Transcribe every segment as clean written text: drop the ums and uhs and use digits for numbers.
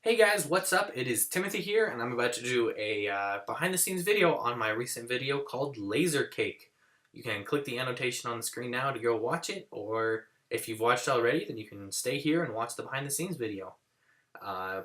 Hey guys, what's up? It is Timothy here, and I'm about to do a behind the scenes video on my recent video called Laser Cake. You can click the annotation on the screen now to go watch it, or if you've watched already, then you can stay here and watch the behind the scenes video.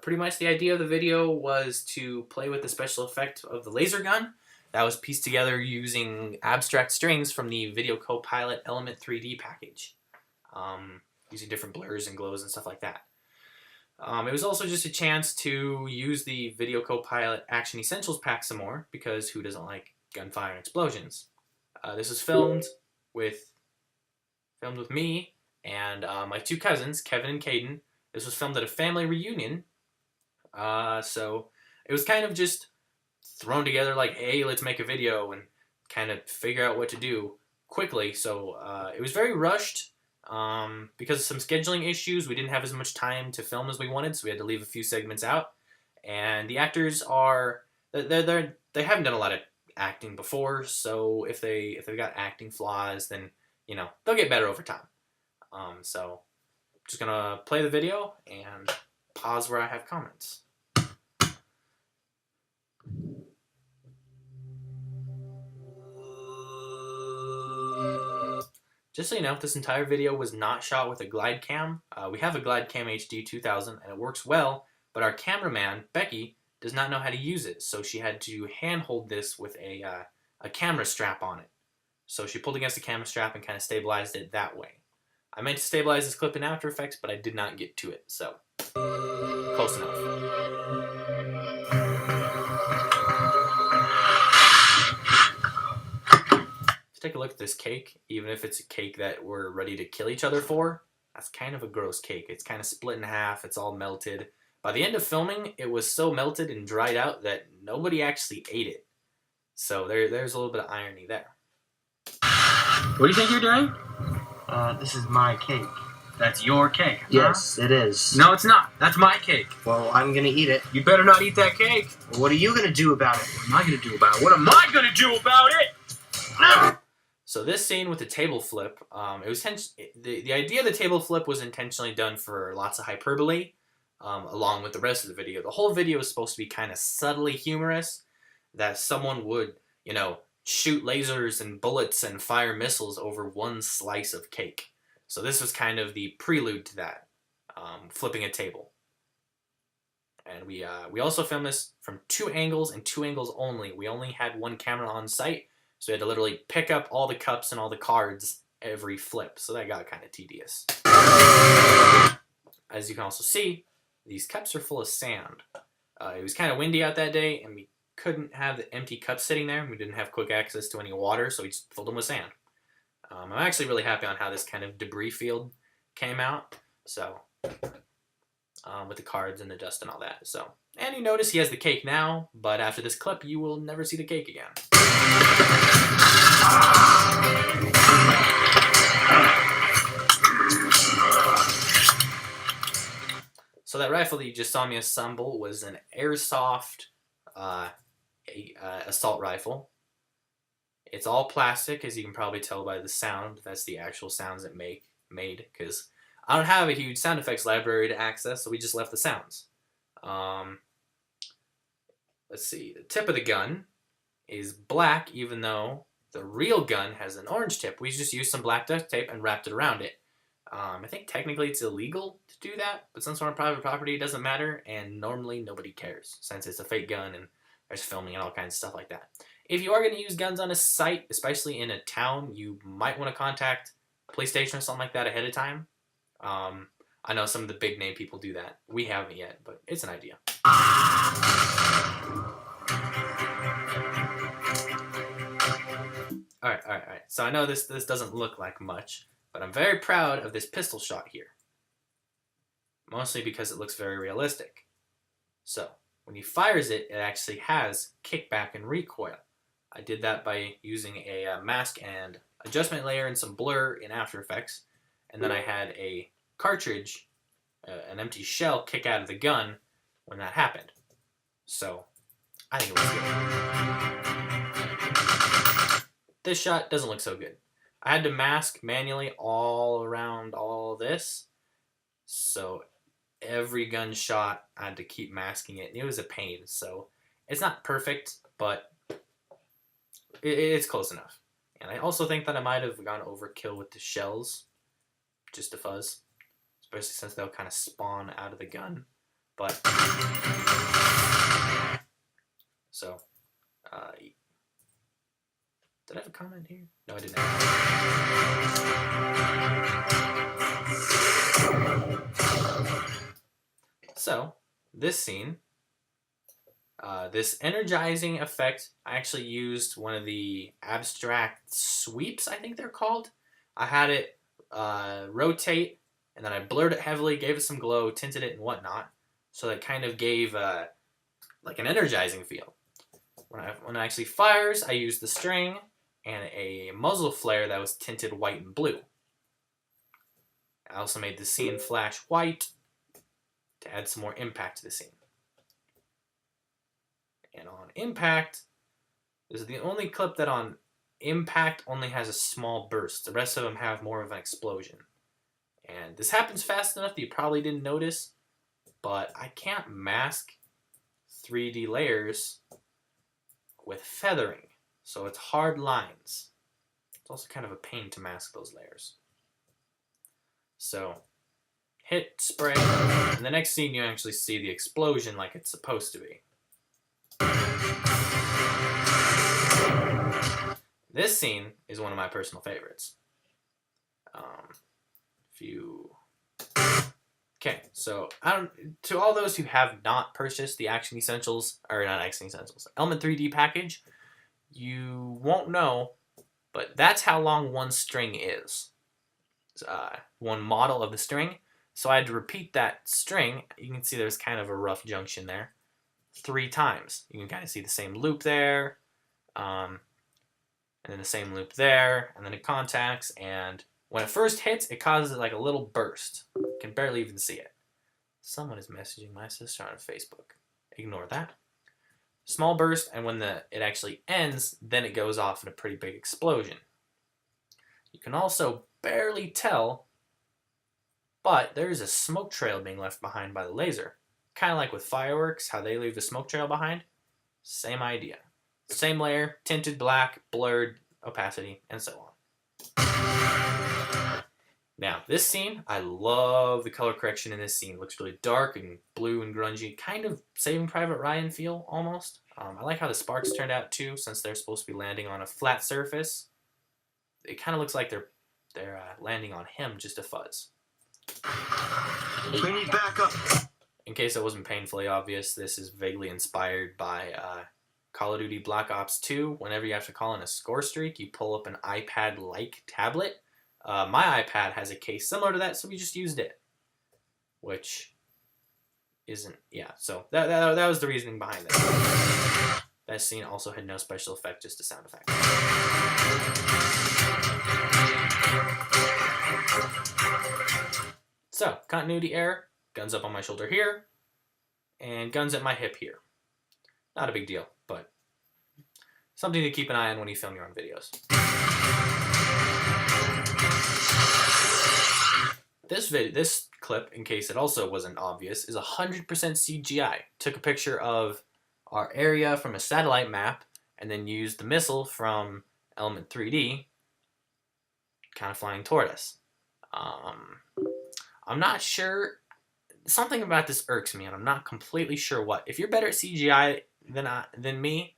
Pretty much the idea of the video was to play with the special effect of the laser gun that was pieced together using abstract strings from the Video Copilot Element 3D package, using different blurs and glows and stuff like that. It was also just a chance to use the Video Copilot Action Essentials pack some more, because who doesn't like gunfire and explosions? This was filmed with me and my two cousins, Kevin and Caden. This was filmed at a family reunion, so it was kind of just thrown together like, hey, let's make a video and kind of figure out what to do quickly. So it was very rushed. Because of some scheduling issues, we didn't have as much time to film as we wanted, so we had to leave a few segments out. And the actors they haven't done a lot of acting before, so if they've got acting flaws, then they'll get better over time. So just gonna play the video and pause where I have comments. Just so you know, this entire video was not shot with a GlideCam. We have a GlideCam HD 2000 and it works well, but our cameraman, Becky, does not know how to use it, so she had to handhold this with a camera strap on it. So she pulled against the camera strap and kind of stabilized it that way. I meant to stabilize this clip in After Effects, but I did not get to it, so close enough. Take a look at this cake. Even if it's a cake that we're ready to kill each other for, that's kind of a gross cake. It's kind of split in half. It's all melted. By the end of filming, it was so melted and dried out that nobody actually ate it. So there's a little bit of irony there. What do you think you're doing? This is my cake. That's your cake, huh? Yes, it is. No, it's not. That's my cake. Well, I'm gonna eat it. You better not eat that cake. Well, what are you gonna do about it? What am I gonna do about it? What am I gonna do about it? So this scene with the table flip, it was the idea of the table flip was intentionally done for lots of hyperbole, along with the rest of the video. The whole video is supposed to be kind of subtly humorous, that someone would, shoot lasers and bullets and fire missiles over one slice of cake. So this was kind of the prelude to that, flipping a table. And we also filmed this from two angles and two angles only. We only had one camera on site, so we had to literally pick up all the cups and all the cards every flip. So that got kind of tedious. As you can also see, these cups are full of sand. It was kind of windy out that day, and we couldn't have the empty cups sitting there. We didn't have quick access to any water, so we just filled them with sand. I'm actually really happy on how this kind of debris field came out. So, with the cards and the dust and all that. So, and you notice he has the cake now, but after this clip, you will never see the cake again. So that rifle that you just saw me assemble was an airsoft assault rifle. It's all plastic, as you can probably tell by the sound. That's the actual sounds it made, because I don't have a huge sound effects library to access, so we just left the sounds. Let's see, the tip of the gun is black, even though the real gun has an orange tip. We just used some black duct tape and wrapped it around it. I think technically it's illegal to do that, but since we're on private property, it doesn't matter, and normally nobody cares, since it's a fake gun and there's filming and all kinds of stuff like that. If you are going to use guns on a site, especially in a town, you might want to contact a police station or something like that ahead of time. I know some of the big name people do that. We haven't yet, but it's an idea. Alright. So I know this doesn't look like much, but I'm very proud of this pistol shot here. Mostly because it looks very realistic. So, when he fires it, it actually has kickback and recoil. I did that by using a mask and adjustment layer and some blur in After Effects. And then I had a cartridge, an empty shell, kick out of the gun when that happened. So, I think it was good. This shot doesn't look so good. I had to mask manually all around all this. So every gunshot I had to keep masking it. It was a pain. So it's not perfect, but it's close enough. And I also think that I might have gone overkill with the shells, just a fuzz, especially since they'll kind of spawn out of the gun. But so, did I have a comment here? No, I didn't. So this scene, this energizing effect, I actually used one of the abstract sweeps, I think they're called. I had it rotate, and then I blurred it heavily, gave it some glow, tinted it, and whatnot. So that kind of gave like an energizing feel. When it actually fires, I used the string and a muzzle flare that was tinted white and blue. I also made the scene flash white to add some more impact to the scene. And on impact, this is the only clip that on impact only has a small burst. The rest of them have more of an explosion. And this happens fast enough that you probably didn't notice, but I can't mask 3D layers with feathering, so it's hard lines. It's also kind of a pain to mask those layers. So, hit, spray, and the next scene you actually see the explosion like it's supposed to be. This scene is one of my personal favorites. Okay, so to all those who have not purchased the Action Essentials, or not Action Essentials, Element 3D package, you won't know, but that's how long one string is. One model of the string. So I had to repeat that string. You can see there's kind of a rough junction there 3 times. You can kind of see the same loop there, and then the same loop there, and then it contacts, and when it first hits, it causes like a little burst. You can barely even see it. Someone is messaging my sister on Facebook. Ignore that. Small burst, and when it actually ends, then it goes off in a pretty big explosion. You can also barely tell, but there's a smoke trail being left behind by the laser. Kind of like with fireworks, how they leave the smoke trail behind. Same idea. Same layer, tinted black, blurred, opacity, and so on. Now, this scene, I love the color correction in this scene. It looks really dark and blue and grungy, kind of Saving Private Ryan feel, almost. I like how the sparks turned out, too, since they're supposed to be landing on a flat surface. It kind of looks like they're landing on him, just a fuzz. We need backup. In case it wasn't painfully obvious, this is vaguely inspired by Call of Duty Black Ops 2. Whenever you have to call in a score streak, you pull up an iPad-like tablet. My iPad has a case similar to that, so we just used it. Which isn't... Yeah, so that was the reasoning behind that. That scene also had no special effect, just a sound effect. So, continuity error. Guns up on my shoulder here. And guns at my hip here. Not a big deal, but something to keep an eye on when you film your own videos. This clip, in case it also wasn't obvious, is 100% CGI. Took a picture of our area from a satellite map and then used the missile from Element 3D kind of flying toward us. I'm not sure. Something about this irks me, and I'm not completely sure what. If you're better at CGI than me,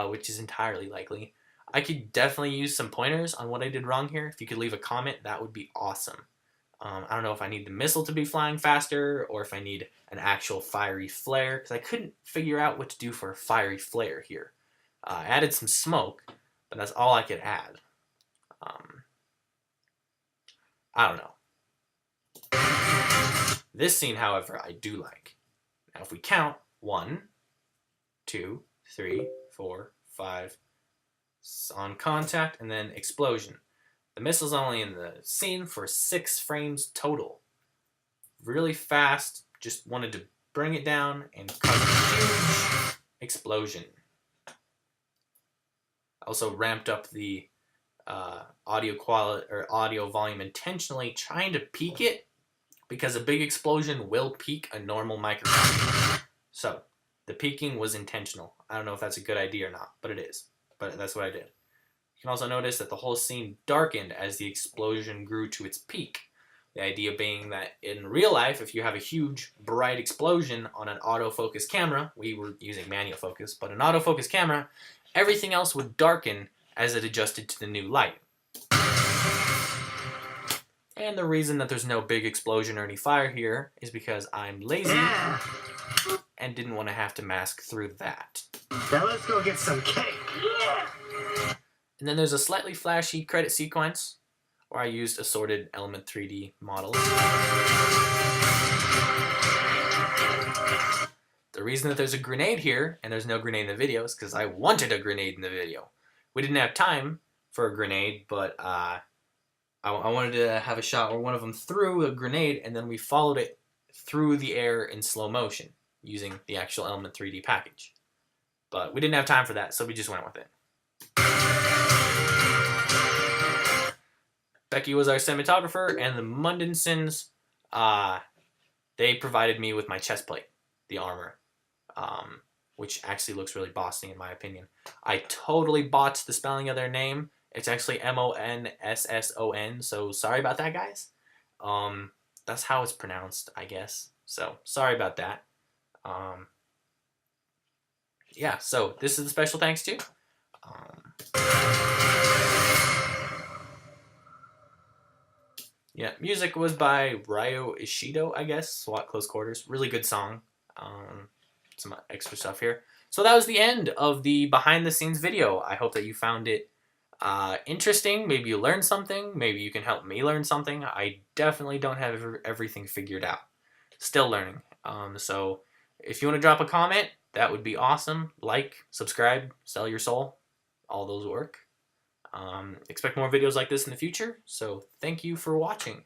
which is entirely likely, I could definitely use some pointers on what I did wrong here. If you could leave a comment, that would be awesome. I don't know if I need the missile to be flying faster or if I need an actual fiery flare, because I couldn't figure out what to do for a fiery flare here. I added some smoke, but that's all I could add. I don't know. This scene, however, I do like. Now, if we count 1, 2, 3, 4, 5, on contact, and then explosion. The missile's only in the scene for 6 frames total. Really fast, just wanted to bring it down and cause a huge explosion. Also ramped up the audio quality or audio volume intentionally, trying to peak it because a big explosion will peak a normal microphone. So the peaking was intentional. I don't know if that's a good idea or not, but it is. But that's what I did. You can also notice that the whole scene darkened as the explosion grew to its peak. The idea being that in real life, if you have a huge, bright explosion on an autofocus camera, we were using manual focus, but an autofocus camera, everything else would darken as it adjusted to the new light. And the reason that there's no big explosion or any fire here is because I'm lazy and didn't want to have to mask through that. Now let's go get some cake. And then there's a slightly flashy credit sequence where I used assorted Element 3D models. The reason that there's a grenade here and there's no grenade in the video is because I wanted a grenade in the video. We didn't have time for a grenade, but I wanted to have a shot where one of them threw a grenade and then we followed it through the air in slow motion using the actual Element 3D package. But we didn't have time for that, so we just went with it. Becky was our cinematographer, and the Mundensons, they provided me with my chest plate, the armor, which actually looks really bossy in my opinion. I totally botched the spelling of their name. It's actually Monsson, so sorry about that, guys. That's how it's pronounced, I guess. So sorry about that. Yeah, so this is the special thanks to. Yeah, music was by Ryo Ishido, I guess. SWAT Close Quarters. Really good song. Some extra stuff here. So that was the end of the behind the scenes video. I hope that you found it interesting. Maybe you learned something. Maybe you can help me learn something. I definitely don't have everything figured out. Still learning. So if you want to drop a comment, that would be awesome. Like, subscribe, sell your soul. All those work. Expect more videos like this in the future. So thank you for watching.